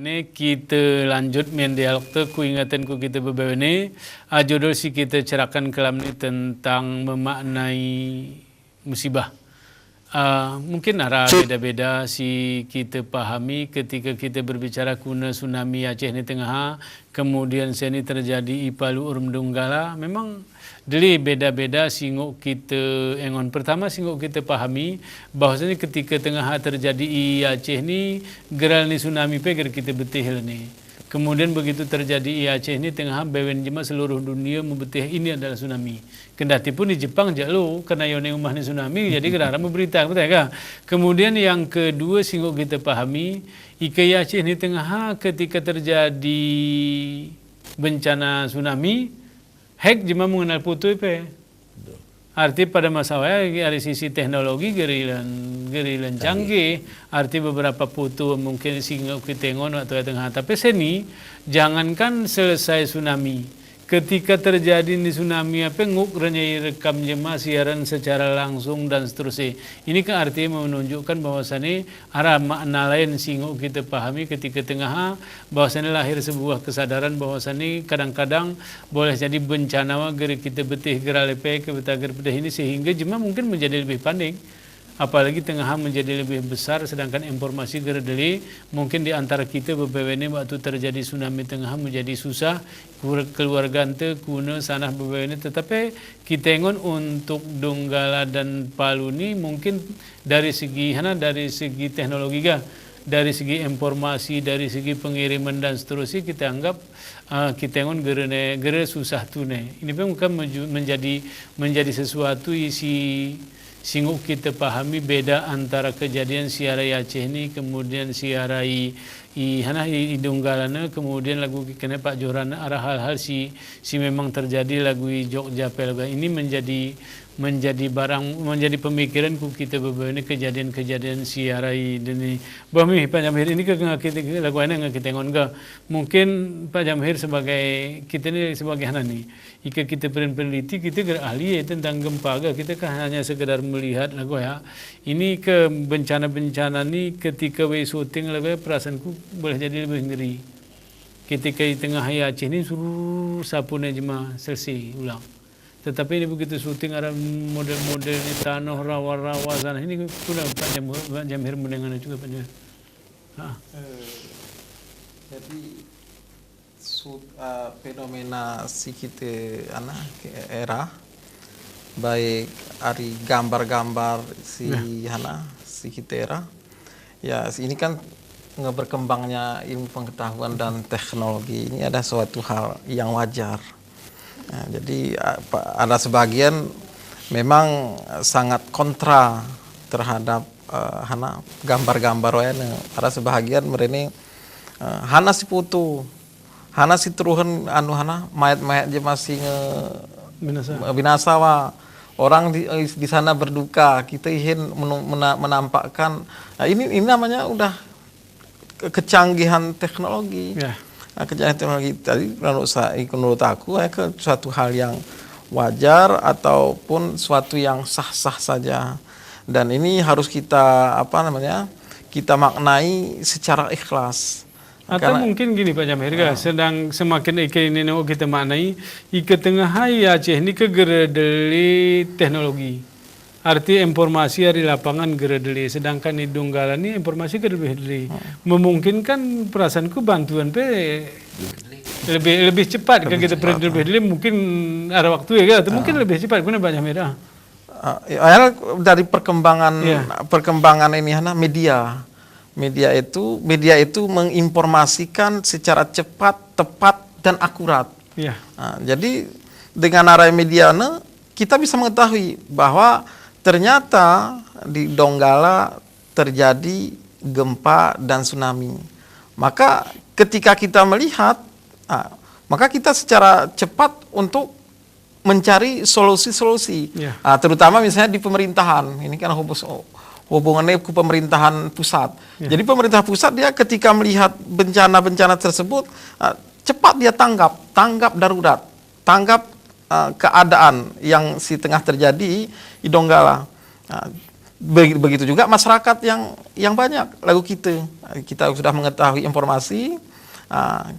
ni kita lanjut main dialog tu ku ingatan ku kita beberapa ni judul si kita cerahkan kelam ni tentang memaknai musibah. Mungkin arah beda-beda si kita pahami ketika kita berbicara kuna tsunami Aceh ni tengah, kemudian sini terjadi Ipalu Urum Donggala, memang dari beda-beda singok kita engon. Pertama singok kita pahami bahwasanya ketika tengah terjadi i Aceh ni geral ni tsunami pe geral kita betih ni. Kemudian begitu terjadi i Aceh ni tengah bewen jema seluruh dunia membetih ini adalah tsunami. Kendati pun di Jepang jalo kena yone umah ni tsunami jadi gerara memberita betul kan. Kemudian yang kedua singok kita pahami i Aceh ni tengah ketika terjadi bencana tsunami hek jema mengenal putu pe. Arti pada masa dari sisi teknologi gerilan canggih. Arti beberapa putu mungkin singgah kita ngon atau tengah. Tapi seni jangankan selesai tsunami. Ketika terjadi di tsunami apa nguk renyai rekam jema siaran secara langsung dan seterusnya. Ini kan artinya menunjukkan bahwasannya arah makna lain singgung kita pahami ketika tengah bahwasannya lahir sebuah kesadaran bahwasannya kadang-kadang boleh jadi bencana geri kita betih geralepe ke betager pedah ini sehingga jema mungkin menjadi lebih panik. Apalagi tengah menjadi lebih besar sedangkan informasi geredeli mungkin di antara kita beberapa ini waktu terjadi tsunami tengah menjadi susah keluarga ante kuna sanah beberapa ini tetapi kita ingon untuk Donggala dan Palu ini mungkin dari segi teknologi dari segi informasi dari segi pengiriman dan seterusnya kita anggap kita ingon gere susah tunai ini pun bukan menjadi sesuatu isi singgup kita pahami beda antara kejadian siarai Aceh ni kemudian siarai i Donggala kemudian lagu kena Pak Joran arah hal-hal si memang terjadi lagu Jogja Pelga ini menjadi pemikiran ku kita beberapa ini kejadian siarai dan bahmi Pak Jamhir ini ke kita lagu ana kita ngon mungkin Pak Jamhir sebagai kita ni sebagai hana ni jika kita peneliti kita ahli tentang gempa kita kan hanya sekedar melihat lagu ya ini ke bencana-bencana ni ketika we syuting lagu perasaanku boleh jadi lebih ngeri ketika di tengah Aceh ni suruh sapune jema selesai ulang. Tetapi ini begitu syuting ada model-model di tanah rawa-rawa sana ini pun Pak Jamhir mendengar juga Pak Jamhir. Jadi fenomena si kita era baik dari gambar-gambar si kita era ya ini kan berkembangnya ilmu pengetahuan dan teknologi ini ada suatu hal yang wajar. Nah, jadi ada sebagian memang sangat kontra terhadap gambar-gambar ada sebagian mereka hana si putu hana si teruhan mayat-mayat je masih binasa orang di sana berduka kita ingin menampakkan ini namanya udah kecanggihan teknologi. Kejadian teknologi tadi menurut aku suatu hal yang wajar ataupun suatu yang sah-sah saja dan ini harus kita kita maknai secara ikhlas. Atau mungkin gini Pak Jamhir sedang semakin ini kita maknai tengah Aceh ini kegeredeli teknologi. Arti informasi dari lapangan geredeli sedangkan di Donggala ini informasi geredeli memungkinkan perasaanku bantuan lebih cepat ke kita geredeli mungkin ada waktu ya atau mungkin lebih cepat guna banyak merah dari perkembangan ini media itu menginformasikan secara cepat tepat dan akurat jadi dengan arah media kita bisa mengetahui bahwa ternyata di Donggala terjadi gempa dan tsunami. Maka ketika kita melihat, maka kita secara cepat untuk mencari solusi-solusi. Terutama misalnya di pemerintahan. Ini kan hubungannya ke pemerintahan pusat. Jadi pemerintah pusat dia ketika melihat bencana-bencana tersebut, cepat dia tanggap darurat, keadaan yang tengah terjadi di Donggala. Begitu juga masyarakat yang banyak lagu kita sudah mengetahui informasi,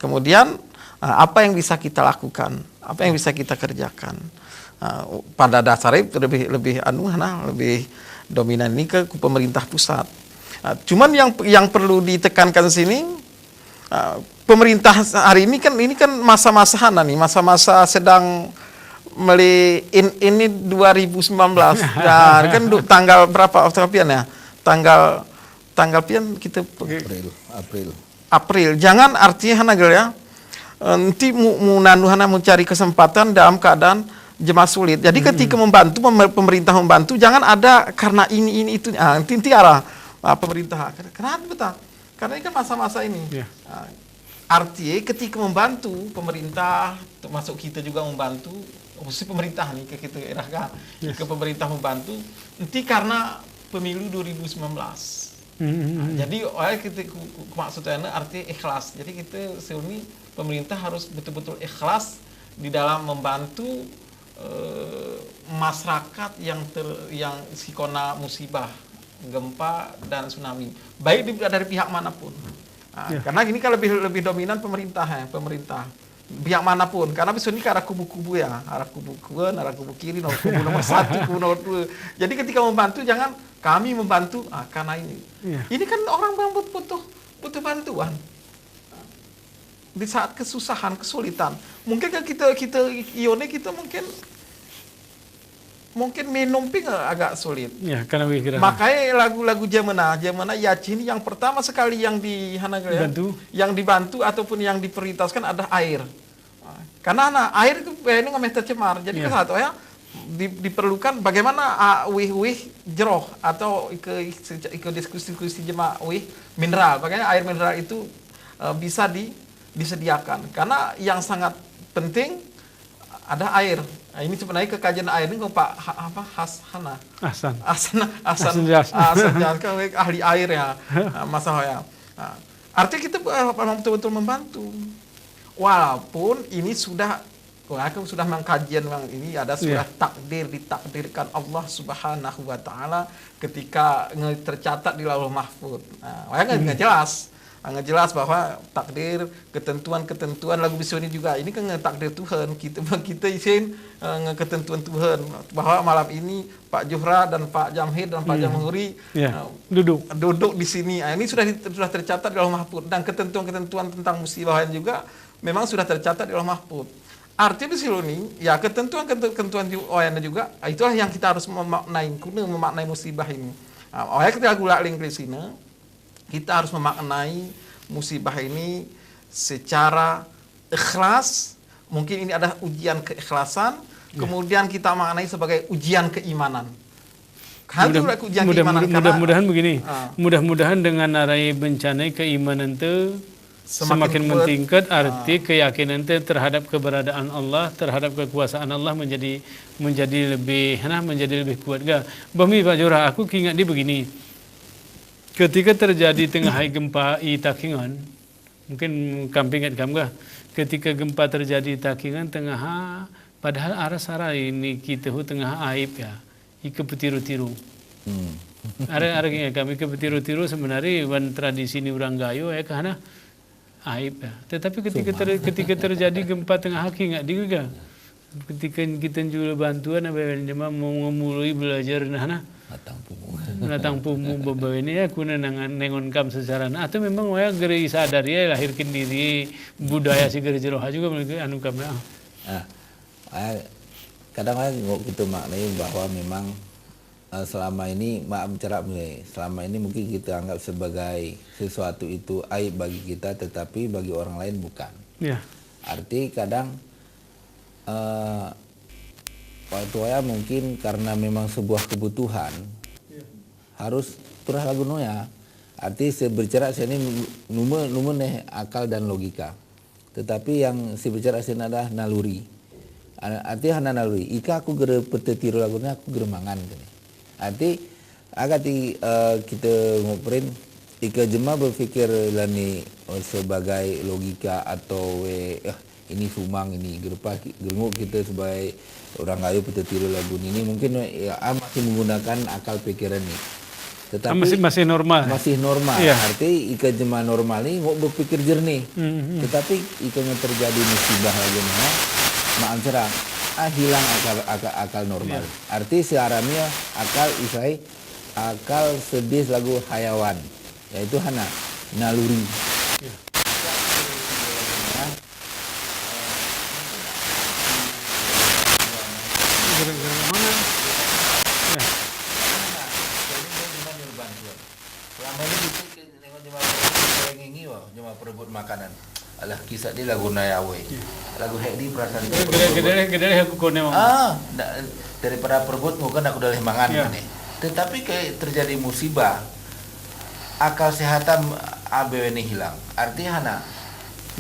kemudian apa yang bisa kita lakukan, apa yang bisa kita kerjakan. Pada dasarnya lebih dominan ini ke pemerintah pusat. Cuman yang perlu ditekankan di sini, pemerintah hari ini kan masa-masa masa-masa sedang ini 2019. Nah, kan tanggal berapa Australia ya? Tanggal pian kita April. Jangan artinya Hanagel ya. Nanti mau cari kesempatan dalam keadaan jemaah sulit. Jadi ketika membantu pemerintah membantu, jangan ada karena ini itu. Nanti arah pemerintah. Kenapa betul? Karena ini kan masa-masa ini. Yeah. Artinya ketika membantu pemerintah, termasuk kita juga membantu, khusus pemerintah nih ke kita ke pemerintah membantu, nanti karena pemilu 2019. Jadi kita maksudnya arti ikhlas. Jadi kita seuni pemerintah harus betul-betul ikhlas di dalam membantu masyarakat yang sikona musibah, gempa dan tsunami, baik dari pihak manapun. Karena ini kan lebih dominan pemerintah pihak manapun, karena besok ini ke arah kubu-kubu ya, arah kubu kiri, kubu nomor 1, kubu nomor 2. Jadi ketika membantu jangan kami membantu karena ini. Ini kan orang butuh bantuan di saat kesusahan, kesulitan. Mungkin kan kita mungkin minum ping agak sulit. Ya, karena makanya lagu-lagu Jemena Yacin yang pertama sekali yang yang dibantu ataupun yang diprioritaskan ada air. Karena air itu ini nggak tercemar. Jadi kan satu ya diperlukan bagaimana wih jeroh atau ke diskusi jemaah mineral. Makanya air mineral itu bisa disediakan. Karena yang sangat penting ada air. Nah, ini sebenarnya kekajian air ini Pak Hasan ahli air ya, masalah ya. Artinya kita betul-betul membantu. Walaupun ini sudah mengkajian ini ada sudah ditakdirkan Allah Subhanahu wa taala ketika tercatat di Lauhul Mahfuz. Nah, nggak jelas bahwa takdir, ketentuan lagu bisu ini juga ini kan takdir Tuhan, kita isin ketentuan Tuhan bahwa malam ini Pak Juhra dan Pak Jamhid dan Pak Jamhuri duduk di sini. Ini sudah tercatat di Lauhul Mahfuz, dan ketentuan tentang musibah juga memang sudah tercatat di Lauhul Mahfuz. Artinya di sini ya ketentuan juga itulah yang kita harus memaknai musibah ini. Kita gula link di sini. Kita harus memaknai musibah ini secara ikhlas. Mungkin ini ada ujian keikhlasan, kemudian kita maknai sebagai ujian keimanan. Mudah-mudahan begini. Mudah-mudahan dengan narai bencana keimanan itu semakin meningkat, arti keyakinan itu terhadap keberadaan Allah, terhadap kekuasaan Allah menjadi lebih kuat. Bami Pak Jurah, aku ingat dia begini. Ketika terjadi tengah hari gempa di Takingan, mungkin kampingan kamu ketika gempa terjadi di Takingan tengah, padahal arah ini kita tengah aib ya, ike petiru-tiru. Ada kami ke petiru-tiru sebenarnya wan tradisi ni orang gayo ya karena aib ya. Tetapi ketika terjadi gempa tengah haki nggak juga. Ketika kita jual bantuan apa jemaah mau mulai belajar Natang pumu bawa ini ya kuna nengon kam secara atau memang waya geri sadar ya lahirkan diri budaya si geri jeroha juga memiliki anu kam ya. Kadang-kadang kita maknai bahwa memang selama ini selama ini mungkin kita anggap sebagai sesuatu itu aib bagi kita, tetapi bagi orang lain bukan. Ya. Arti kadang waktu mungkin karena memang sebuah kebutuhan harus turah lagu noya. Arti berbicara sini nume neh akal dan logika. Tetapi yang berbicara sini adalah naluri. Arti hana naluri. Ika aku gere petetiru lagunya aku gere mangan. Arti agak kita ngobrolin ika jema berpikir lani sebagai logika atau ini sumang ini gerenguk kita sebagai orang ayu petetiru lagu ini mungkin masih menggunakan akal pikiran nih. Tetapi masih normal. Masih normal. Iya. Arti ika jema normal ini mau berpikir jernih. Tetapi ika terjadi musibah lagi nih, maaf cerang, hilang akal normal. Iya. Arti searamnya akal isai akal sedih lagu hayawan, yaitu hana naluri. Iya. Gara-gara mana? Ya. Selama ini kita tengok cuma perebut makanan. Alah kisah dia lagu Nayawe. Lagu Hedi perasaan Gede-gede aku kone mang. daripada perebut mungkin aku dah mangan nih. Tetapi kayak terjadi musibah, akal sehatan ABW ini hilang. Artinya hana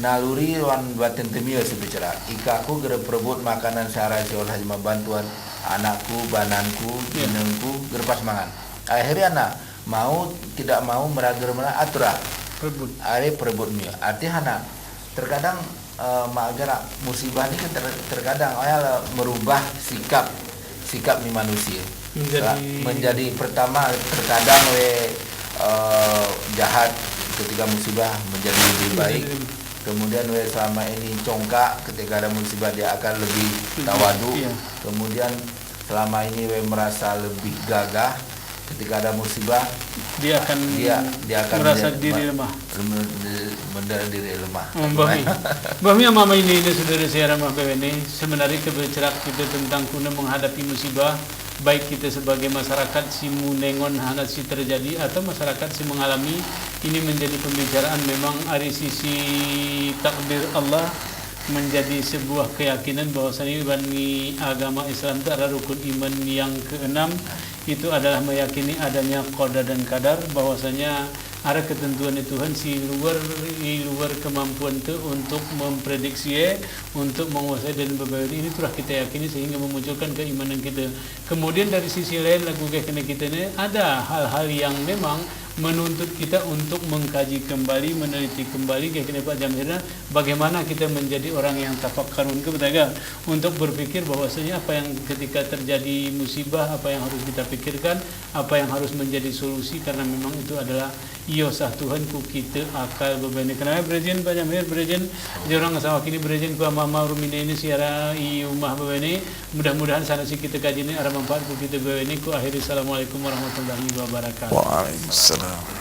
naluri wan batin temil sebicara. Ika aku gere perebut makanan sehari seolah cuma bantuan anakku, bananku, binengku gerpas mangan. Akhirnya anak tidak mau merager mana atura. Perebut mil. Artinya hana terkadang maaf musibah ini kan terkadang merubah sikap ni manusia. Menjadi pertama terkadang jahat ketika musibah menjadi lebih baik. Kemudian selama ini congkak ketika ada musibah dia akan lebih tawadu. Kemudian selama ini merasa lebih gagah ketika ada musibah dia akan merasa diri lemah. Diri lemah. Bahmi mama ini saudara saya ramah ini sebenarnya kebercerak kita tentang kuna menghadapi musibah, baik kita sebagai masyarakat si munengon hana si terjadi atau masyarakat si mengalami, ini menjadi pembicaraan memang dari sisi takdir Allah, menjadi sebuah keyakinan bahwasanya bagi agama Islam itu ada rukun iman yang keenam, itu adalah meyakini adanya qada dan kadar, bahwasanya ada ketentuan Tuhan si luar kemampuan itu untuk memprediksi, untuk menguasai dan beberapa ini telah kita yakini sehingga memunculkan keimanan kita. Kemudian dari sisi lain lagu kena kita ini ada hal-hal yang memang menuntut kita untuk mengkaji kembali, meneliti kembali kena Pak Jamhirna, bagaimana kita menjadi orang yang tafakkarun kebetulan untuk berpikir bahwasanya apa yang ketika terjadi musibah, apa yang harus kita pikirkan, apa yang harus menjadi solusi, karena memang itu adalah iosah Tuhan ku kita akal beban. Kenapa berjen Pak Jamhir berjen orang sama kini berjen ku mama rumine ini siara i rumah beban ini, mudah-mudahan sana si kita kaji ini ada manfaat ku kita beban ini. Ku akhiri assalamualaikum warahmatullahi wabarakatuh. Waalaikumsalam.